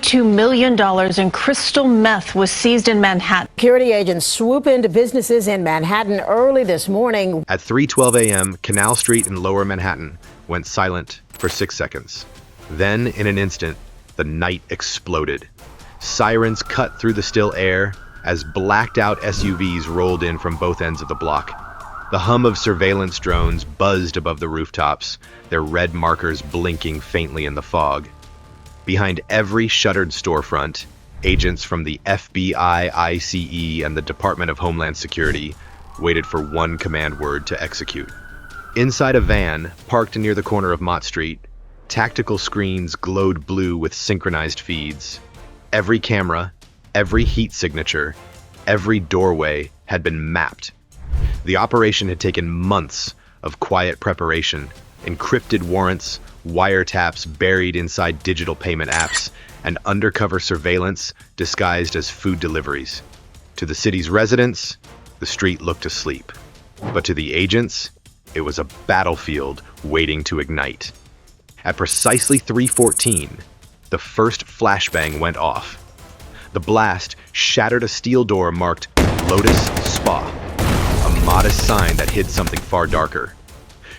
$22 million in crystal meth was seized in Manhattan. Security agents swoop into businesses in Manhattan early this morning. At 3:12 a.m., Canal Street in Lower Manhattan went silent for 6 seconds. Then, in an instant, the night exploded. Sirens cut through the still air as blacked-out SUVs rolled in from both ends of the block. The hum of surveillance drones buzzed above the rooftops, their red markers blinking faintly in the fog. Behind every shuttered storefront, agents from the FBI, ICE, and the Department of Homeland Security waited for one command word to execute. Inside a van, parked near the corner of Mott Street, tactical screens glowed blue with synchronized feeds. Every camera, every heat signature, every doorway had been mapped. The operation had taken months of quiet preparation, encrypted warrants, wiretaps buried inside digital payment apps, and undercover surveillance disguised as food deliveries. To the city's residents, the street looked asleep. But to the agents, it was a battlefield waiting to ignite. At precisely 3:14, the first flashbang went off. The blast shattered a steel door marked Lotus Spa, a modest sign that hid something far darker.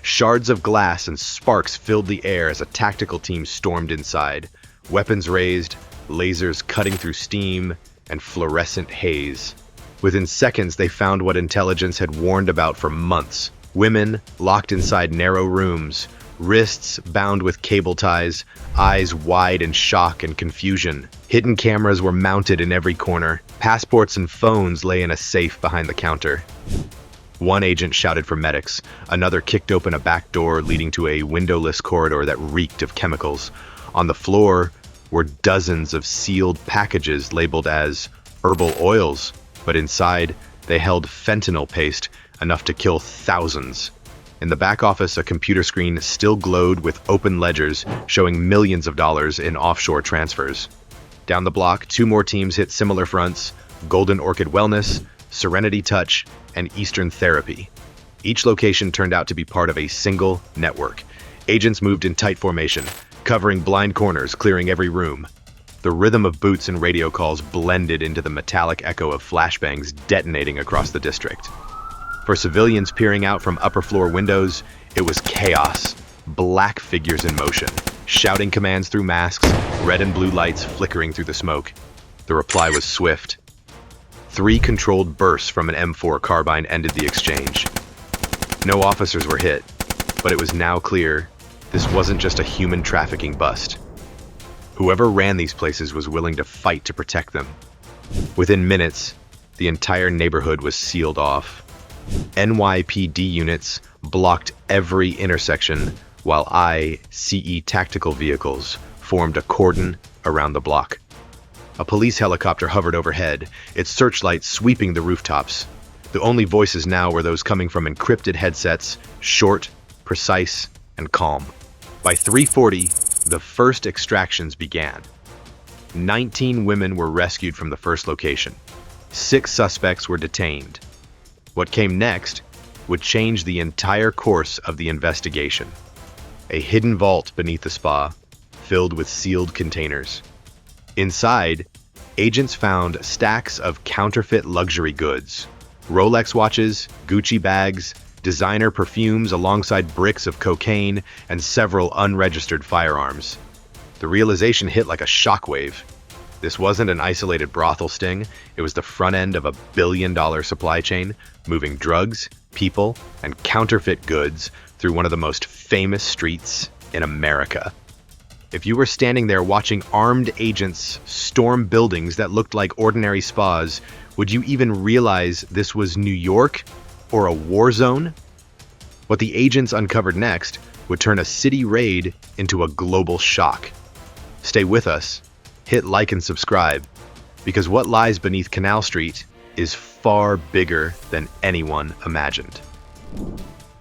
Shards of glass and sparks filled the air as a tactical team stormed inside, weapons raised, lasers cutting through steam, and fluorescent haze. Within seconds, they found what intelligence had warned about for months. Women locked inside narrow rooms, wrists bound with cable ties, eyes wide in shock and confusion. Hidden cameras were mounted in every corner. Passports and phones lay in a safe behind the counter. One agent shouted for medics. Another kicked open a back door leading to a windowless corridor that reeked of chemicals. On the floor were dozens of sealed packages labeled as herbal oils, but inside they held fentanyl paste enough to kill thousands. In the back office, a computer screen still glowed with open ledgers showing millions of dollars in offshore transfers. Down the block, two more teams hit similar fronts: Golden Orchid Wellness, Serenity Touch, and Eastern Therapy. Each location turned out to be part of a single network. Agents moved in tight formation, covering blind corners, clearing every room. The rhythm of boots and radio calls blended into the metallic echo of flashbangs detonating across the district. For civilians peering out from upper floor windows, it was chaos. Black figures in motion, shouting commands through masks, red and blue lights flickering through the smoke. The reply was swift. 3 controlled bursts from an M4 carbine ended the exchange. No officers were hit, but it was now clear this wasn't just a human trafficking bust. Whoever ran these places was willing to fight to protect them. Within minutes, the entire neighborhood was sealed off. NYPD units blocked every intersection, while ICE tactical vehicles formed a cordon around the block. A police helicopter hovered overhead, its searchlight sweeping the rooftops. The only voices now were those coming from encrypted headsets, short, precise, and calm. By 3:40, the first extractions began. 19 women were rescued from the first location. 6 suspects were detained. What came next would change the entire course of the investigation. A hidden vault beneath the spa, filled with sealed containers. Inside, agents found stacks of counterfeit luxury goods, Rolex watches, Gucci bags, designer perfumes alongside bricks of cocaine, and several unregistered firearms. The realization hit like a shockwave. This wasn't an isolated brothel sting, it was the front end of a billion-dollar supply chain, moving drugs, people, and counterfeit goods through one of the most famous streets in America. If you were standing there watching armed agents storm buildings that looked like ordinary spas, would you even realize this was New York or a war zone? What the agents uncovered next would turn a city raid into a global shock. Stay with us, hit like and subscribe, because what lies beneath Canal Street is far bigger than anyone imagined.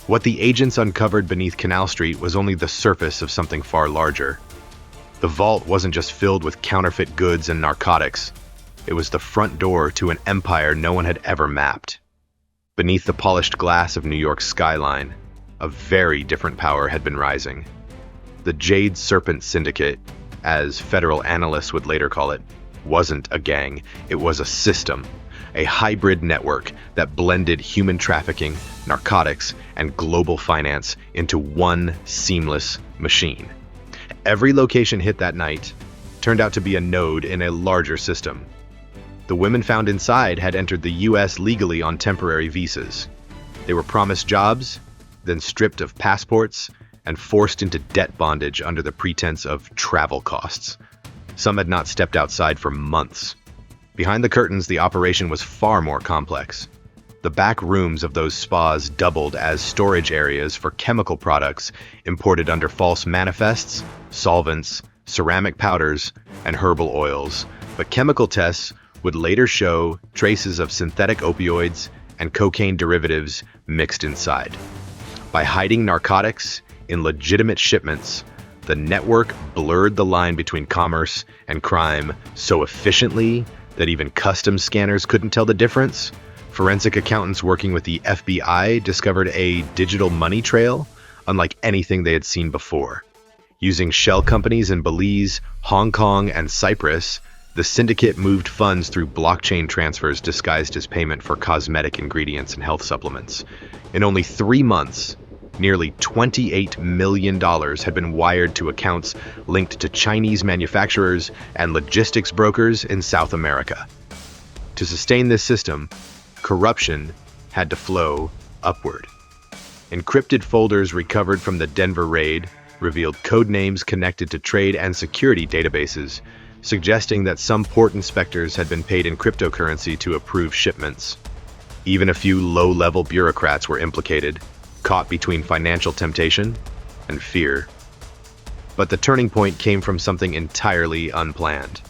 What the agents uncovered beneath Canal Street was only the surface of something far larger. The vault wasn't just filled with counterfeit goods and narcotics. It was the front door to an empire no one had ever mapped. Beneath the polished glass of New York's skyline, a very different power had been rising. The Jade Serpent Syndicate, as federal analysts would later call it, wasn't a gang, it was a system, a hybrid network that blended human trafficking, narcotics, and global finance into one seamless machine. Every location hit that night turned out to be a node in a larger system. The women found inside had entered the US legally on temporary visas. They were promised jobs, then stripped of passports, and forced into debt bondage under the pretense of travel costs. Some had not stepped outside for months. Behind the curtains, the operation was far more complex. The back rooms of those spas doubled as storage areas for chemical products imported under false manifests, solvents, ceramic powders, and herbal oils. But chemical tests would later show traces of synthetic opioids and cocaine derivatives mixed inside. By hiding narcotics in legitimate shipments, the network blurred the line between commerce and crime so efficiently that even customs scanners couldn't tell the difference. Forensic accountants working with the FBI discovered a digital money trail unlike anything they had seen before. Using shell companies in Belize, Hong Kong, and Cyprus, the syndicate moved funds through blockchain transfers disguised as payment for cosmetic ingredients and health supplements. In only 3 months, nearly $28 million had been wired to accounts linked to Chinese manufacturers and logistics brokers in South America. To sustain this system, corruption had to flow upward. Encrypted folders recovered from the Denver raid revealed code names connected to trade and security databases, suggesting that some port inspectors had been paid in cryptocurrency to approve shipments. Even a few low-level bureaucrats were implicated, caught between financial temptation and fear. But the turning point came from something entirely unplanned.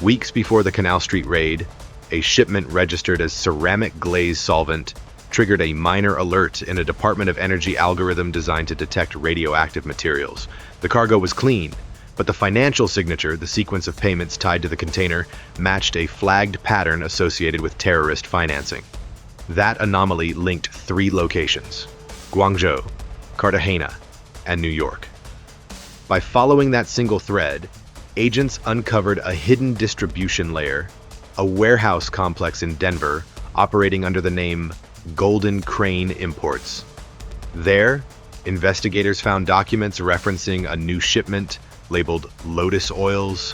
Weeks before the Canal Street raid, a shipment registered as ceramic glaze solvent triggered a minor alert in a Department of Energy algorithm designed to detect radioactive materials. The cargo was clean, but the financial signature, the sequence of payments tied to the container, matched a flagged pattern associated with terrorist financing. That anomaly linked 3 locations: Guangzhou, Cartagena, and New York. By following that single thread, agents uncovered a hidden distribution layer, a warehouse complex in Denver operating under the name Golden Crane Imports. There, investigators found documents referencing a new shipment labeled Lotus Oils.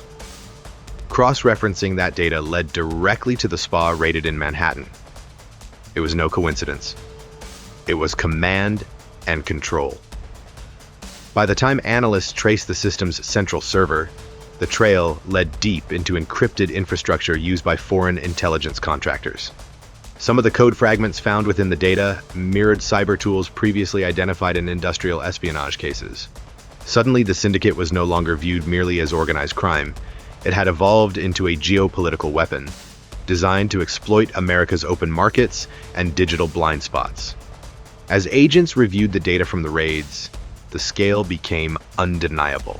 Cross-referencing that data led directly to the spa raided in Manhattan. It was no coincidence. It was command and control. By the time analysts traced the system's central server, the trail led deep into encrypted infrastructure used by foreign intelligence contractors. Some of the code fragments found within the data mirrored cyber tools previously identified in industrial espionage cases. Suddenly, the syndicate was no longer viewed merely as organized crime. It had evolved into a geopolitical weapon, designed to exploit America's open markets and digital blind spots. As agents reviewed the data from the raids, the scale became undeniable.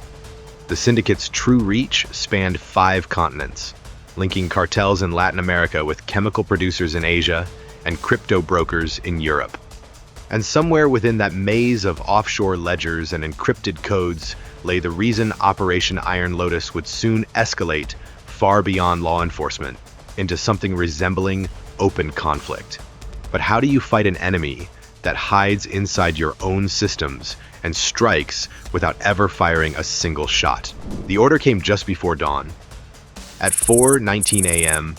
The syndicate's true reach spanned 5 continents, linking cartels in Latin America with chemical producers in Asia and crypto brokers in Europe. And somewhere within that maze of offshore ledgers and encrypted codes lay the reason Operation Iron Lotus would soon escalate far beyond law enforcement into something resembling open conflict. But how do you fight an enemy that hides inside your own systems and strikes without ever firing a single shot? The order came just before dawn. At 4:19 a.m.,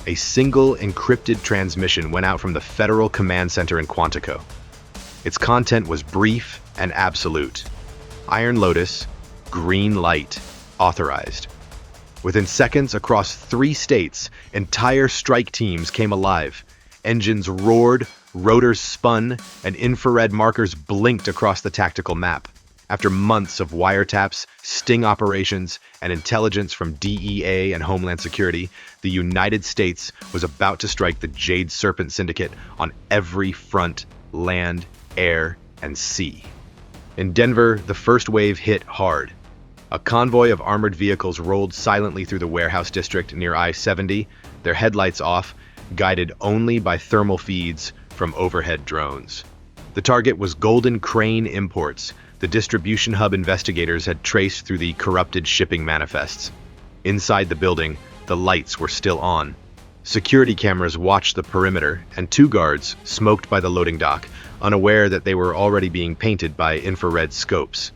a single encrypted transmission went out from the Federal Command Center in Quantico. Its content was brief and absolute. Iron Lotus, green light, authorized. Within seconds, across 3 states, entire strike teams came alive. Engines roared, rotors spun, and infrared markers blinked across the tactical map. After months of wiretaps, sting operations, and intelligence from DEA and Homeland Security, the United States was about to strike the Jade Serpent Syndicate on every front: land, air, and sea. In Denver, the first wave hit hard. A convoy of armored vehicles rolled silently through the warehouse district near I-70, their headlights off, guided only by thermal feeds from overhead drones. The target was Golden Crane Imports, The distribution hub investigators had traced through the corrupted shipping manifests. Inside the building, the lights were still on. Security cameras watched the perimeter, and two guards smoked by the loading dock, unaware that they were already being painted by infrared scopes.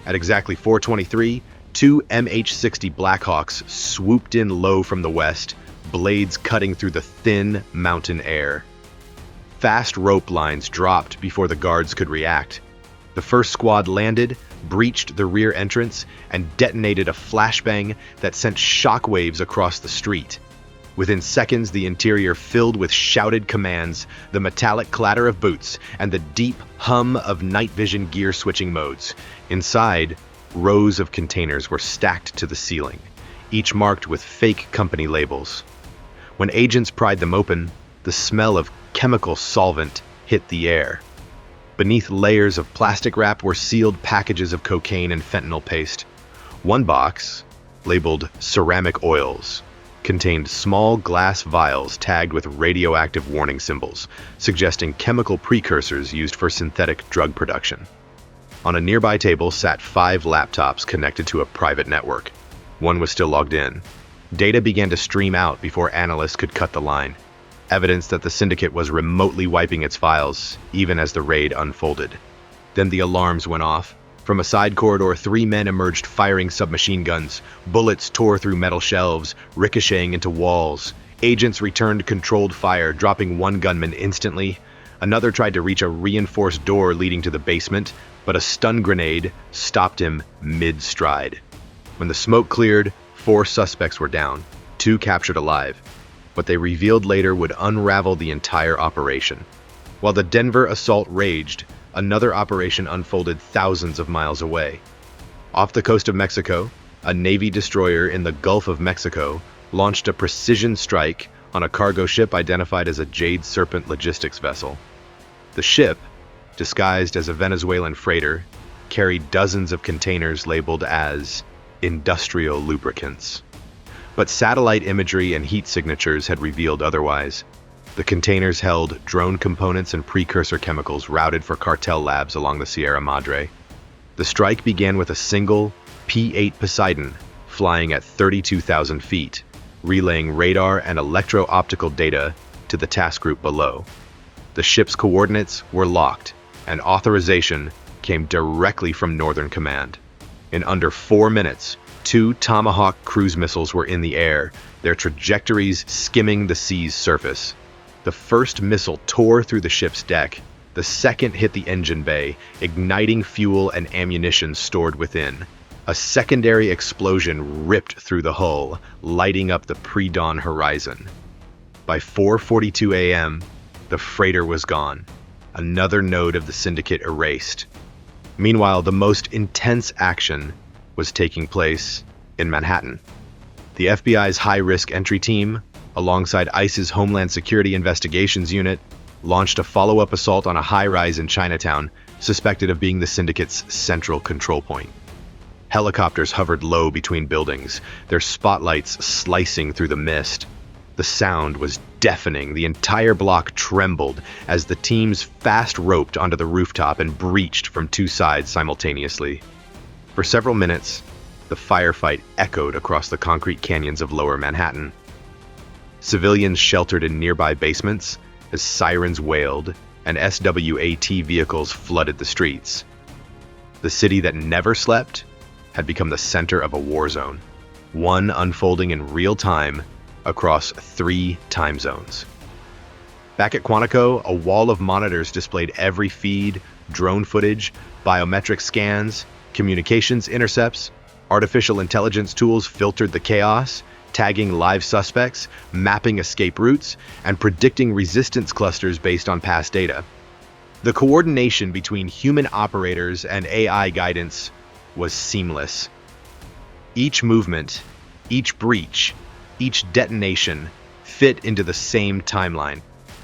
At exactly 4:23, two MH-60 Blackhawks swooped in low from the west, blades cutting through the thin mountain air. Fast rope lines dropped before the guards could react. The first squad landed, breached the rear entrance, and detonated a flashbang that sent shockwaves across the street. Within seconds, the interior filled with shouted commands, the metallic clatter of boots, and the deep hum of night vision gear switching modes. Inside, rows of containers were stacked to the ceiling, each marked with fake company labels. When agents pried them open, the smell of chemical solvent hit the air. Beneath layers of plastic wrap were sealed packages of cocaine and fentanyl paste. One box, labeled ceramic oils, contained small glass vials tagged with radioactive warning symbols, suggesting chemical precursors used for synthetic drug production. On a nearby table sat 5 laptops connected to a private network. One was still logged in. Data began to stream out before analysts could cut the line. Evidence that the syndicate was remotely wiping its files, even as the raid unfolded. Then the alarms went off. From a side corridor, 3 men emerged firing submachine guns. Bullets tore through metal shelves, ricocheting into walls. Agents returned controlled fire, dropping one gunman instantly. Another tried to reach a reinforced door leading to the basement, but a stun grenade stopped him mid-stride. When the smoke cleared, 4 suspects were down, 2 captured alive. What they revealed later would unravel the entire operation. While the Denver assault raged, another operation unfolded thousands of miles away. Off the coast of Mexico, a Navy destroyer in the Gulf of Mexico launched a precision strike on a cargo ship identified as a Jade Serpent logistics vessel. The ship, disguised as a Venezuelan freighter, carried dozens of containers labeled as industrial lubricants. But satellite imagery and heat signatures had revealed otherwise. The containers held drone components and precursor chemicals routed for cartel labs along the Sierra Madre. The strike began with a single P-8 Poseidon flying at 32,000 feet, relaying radar and electro-optical data to the task group below. The ship's coordinates were locked, and authorization came directly from Northern Command. In under 4 minutes, 2 Tomahawk cruise missiles were in the air, their trajectories skimming the sea's surface. The first missile tore through the ship's deck. The second hit the engine bay, igniting fuel and ammunition stored within. A secondary explosion ripped through the hull, lighting up the pre-dawn horizon. By 4:42 a.m., the freighter was gone, another node of the syndicate erased. Meanwhile, the most intense action was taking place in Manhattan. The FBI's high-risk entry team, alongside ICE's Homeland Security Investigations Unit, launched a follow-up assault on a high-rise in Chinatown, suspected of being the syndicate's central control point. Helicopters hovered low between buildings, their spotlights slicing through the mist. The sound was deafening. The entire block trembled as the teams fast-roped onto the rooftop and breached from 2 sides simultaneously. For several minutes, the firefight echoed across the concrete canyons of lower Manhattan. Civilians sheltered in nearby basements as sirens wailed and SWAT vehicles flooded the streets. The city that never slept had become the center of a war zone, one unfolding in real time across 3 time zones. Back at Quantico, a wall of monitors displayed every feed, drone footage, biometric scans, communications intercepts. Artificial intelligence tools filtered the chaos, tagging live suspects, mapping escape routes, and predicting resistance clusters based on past data. The coordination between human operators and AI guidance was seamless. Each movement, each breach, each detonation fit into the same timeline.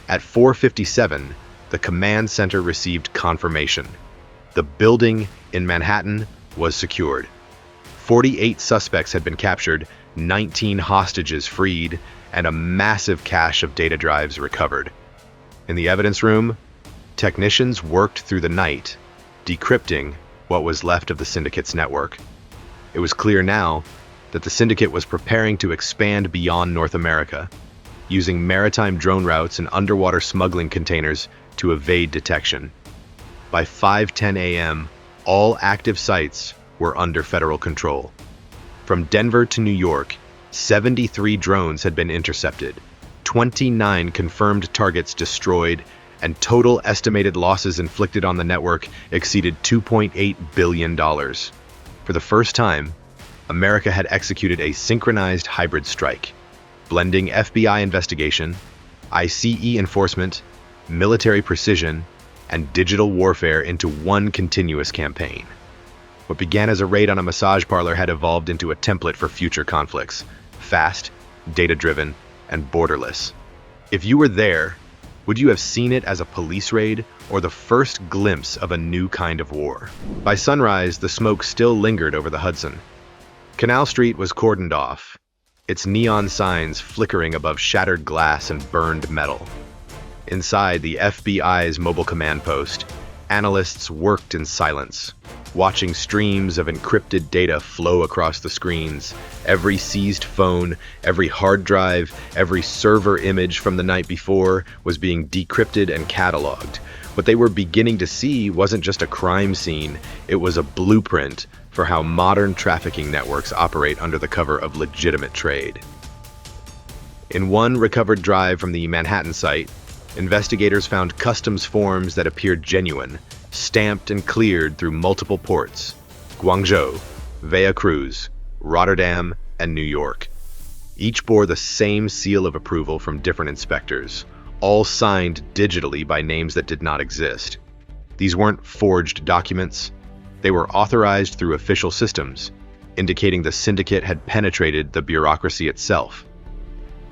At 4:57, the command center received confirmation. The building in Manhattan was secured. 48 suspects had been captured, 19 hostages freed, and a massive cache of data drives recovered. In the evidence room, technicians worked through the night, decrypting what was left of the syndicate's network. It was clear now that the syndicate was preparing to expand beyond North America, using maritime drone routes and underwater smuggling containers to evade detection. By 5:10 a.m., all active sites were under federal control. From Denver to New York, 73 drones had been intercepted, 29 confirmed targets destroyed, and total estimated losses inflicted on the network exceeded $2.8 billion. For the first time, America had executed a synchronized hybrid strike, blending FBI investigation, ICE enforcement, military precision, and digital warfare into one continuous campaign. What began as a raid on a massage parlor had evolved into a template for future conflicts: fast, data-driven, and borderless. If you were there, would you have seen it as a police raid or the first glimpse of a new kind of war? By sunrise, the smoke still lingered over the Hudson. Canal Street was cordoned off, its neon signs flickering above shattered glass and burned metal. Inside the FBI's mobile command post, analysts worked in silence, watching streams of encrypted data flow across the screens. Every seized phone, every hard drive, every server image from the night before was being decrypted and cataloged. What they were beginning to see wasn't just a crime scene, it was a blueprint for how modern trafficking networks operate under the cover of legitimate trade. In one recovered drive from the Manhattan site, investigators found customs forms that appeared genuine, stamped and cleared through multiple ports: Guangzhou, Veracruz, Rotterdam, and New York. Each bore the same seal of approval from different inspectors, all signed digitally by names that did not exist. These weren't forged documents. They were authorized through official systems, indicating the syndicate had penetrated the bureaucracy itself.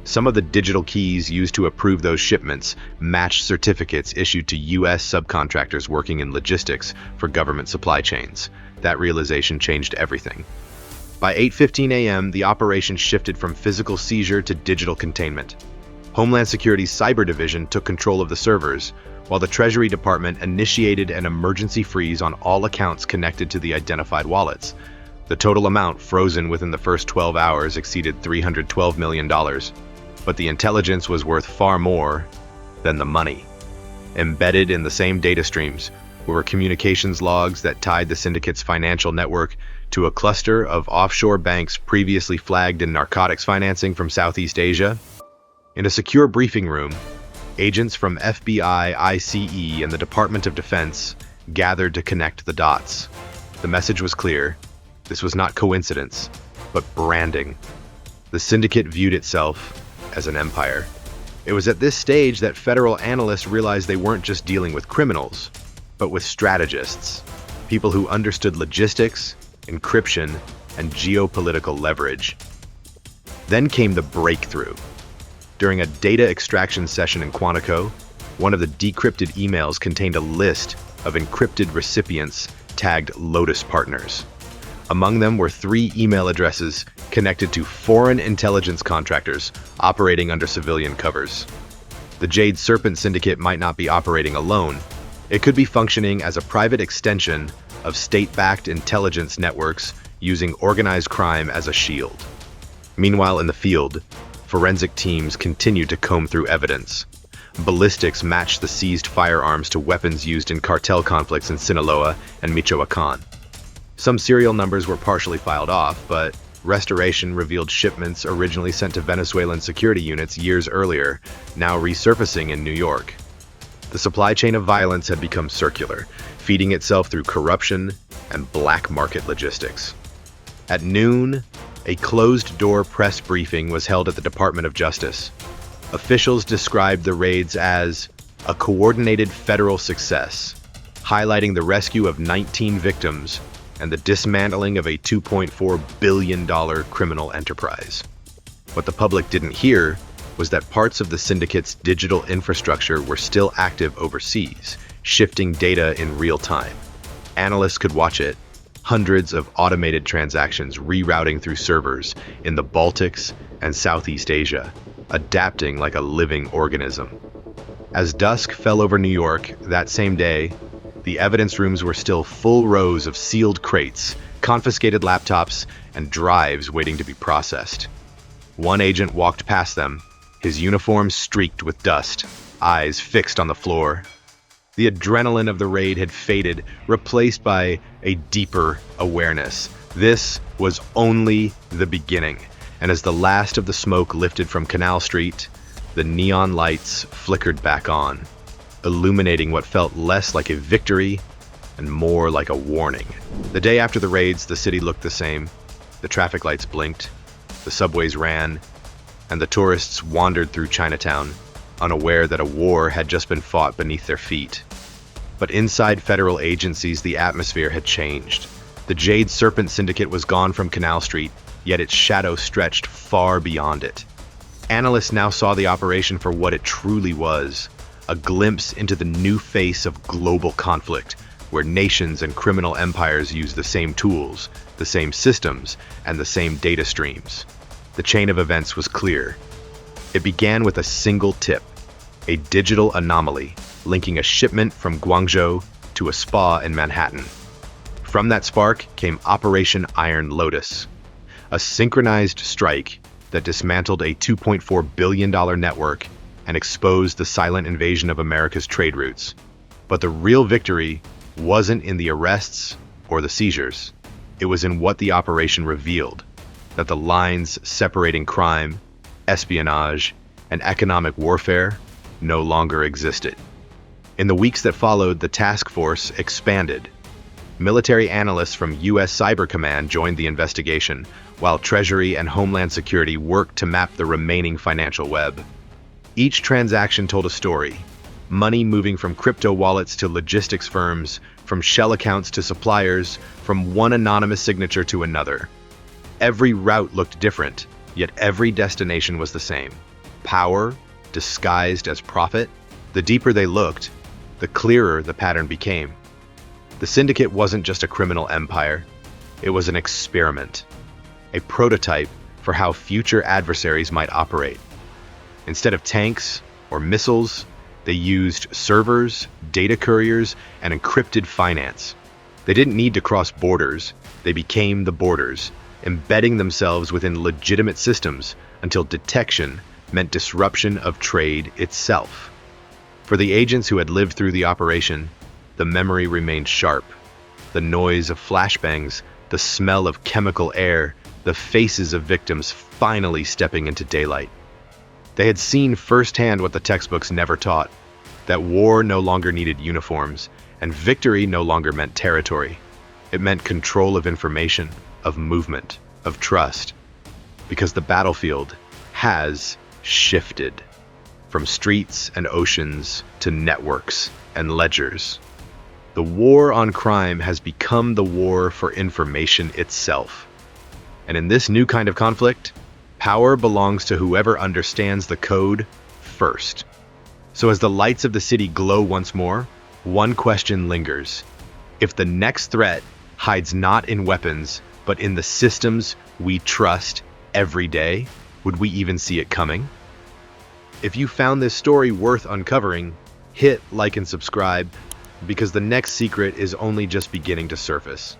Some of the digital keys used to approve those shipments matched certificates issued to U.S. subcontractors working in logistics for government supply chains. That realization changed everything. By 8:15 a.m., the operation shifted from physical seizure to digital containment. Homeland Security's Cyber Division took control of the servers, while the Treasury Department initiated an emergency freeze on all accounts connected to the identified wallets. The total amount frozen within the first 12 hours exceeded $312 million. But the intelligence was worth far more than the money. Embedded in the same data streams were communications logs that tied the syndicate's financial network to a cluster of offshore banks previously flagged in narcotics financing from Southeast Asia. In a secure briefing room, agents from FBI, ICE, and the Department of Defense gathered to connect the dots. The message was clear. This was not coincidence, but branding. The syndicate viewed itself as an empire. It was at this stage that federal analysts realized they weren't just dealing with criminals, but with strategists, people who understood logistics, encryption, and geopolitical leverage. Then came the breakthrough. During a data extraction session in Quantico, one of the decrypted emails contained a list of encrypted recipients tagged Lotus partners. Among them were 3 email addresses connected to foreign intelligence contractors operating under civilian covers. The Jade Serpent Syndicate might not be operating alone. It could be functioning as a private extension of state-backed intelligence networks using organized crime as a shield. Meanwhile, in the field, forensic teams continued to comb through evidence. Ballistics matched the seized firearms to weapons used in cartel conflicts in Sinaloa and Michoacan. Some serial numbers were partially filed off, but restoration revealed shipments originally sent to Venezuelan security units years earlier, now resurfacing in New York. The supply chain of violence had become circular, feeding itself through corruption and black market logistics. At noon, a closed-door press briefing was held at the Department of Justice. Officials described the raids as a coordinated federal success, highlighting the rescue of 19 victims and the dismantling of a $2.4 billion criminal enterprise. What the public didn't hear was that parts of the syndicate's digital infrastructure were still active overseas, shifting data in real time. Analysts could watch it, hundreds of automated transactions rerouting through servers in the Baltics and Southeast Asia, adapting like a living organism. As dusk fell over New York that same day, The evidence rooms were still full rows of sealed crates, confiscated laptops, and drives waiting to be processed. One agent walked past them, his uniform streaked with dust, eyes fixed on the floor. The adrenaline of the raid had faded, replaced by a deeper awareness. This was only the beginning, and as the last of the smoke lifted from Canal Street, the neon lights flickered back on, illuminating what felt less like a victory and more like a warning. The day after the raids, the city looked the same. The traffic lights blinked, the subways ran, and the tourists wandered through Chinatown, unaware that a war had just been fought beneath their feet. But inside federal agencies, the atmosphere had changed. The Jade Serpent Syndicate was gone from Canal Street, yet its shadow stretched far beyond it. Analysts now saw the operation for what it truly was, a glimpse into the new face of global conflict, where nations and criminal empires use the same tools, the same systems, and the same data streams. The chain of events was clear. It began with a single tip, a digital anomaly linking a shipment from Guangzhou to a spa in Manhattan. From that spark came Operation Iron Lotus, a synchronized strike that dismantled a $2.4 billion network and exposed the silent invasion of America's trade routes. But the real victory wasn't in the arrests or the seizures. It was in what the operation revealed, that the lines separating crime, espionage, and economic warfare no longer existed. In the weeks that followed, the task force expanded. Military analysts from U.S. Cyber Command joined the investigation, while Treasury and Homeland Security worked to map the remaining financial web. Each transaction told a story, money moving from crypto wallets to logistics firms, from shell accounts to suppliers, from one anonymous signature to another. Every route looked different, yet every destination was the same. Power, disguised as profit. The deeper they looked, the clearer the pattern became. The syndicate wasn't just a criminal empire, it was an experiment, a prototype for how future adversaries might operate. Instead of tanks or missiles, they used servers, data couriers, and encrypted finance. They didn't need to cross borders, they became the borders, embedding themselves within legitimate systems until detection meant disruption of trade itself. For the agents who had lived through the operation, the memory remained sharp. The noise of flashbangs, the smell of chemical air, the faces of victims finally stepping into daylight. They had seen firsthand what the textbooks never taught, that war no longer needed uniforms, and victory no longer meant territory. It meant control of information, of movement, of trust. Because the battlefield has shifted from streets and oceans to networks and ledgers. The war on crime has become the war for information itself. And in this new kind of conflict, power belongs to whoever understands the code first. So as the lights of the city glow once more, one question lingers. If the next threat hides not in weapons, but in the systems we trust every day, would we even see it coming? If you found this story worth uncovering, hit like and subscribe, because the next secret is only just beginning to surface.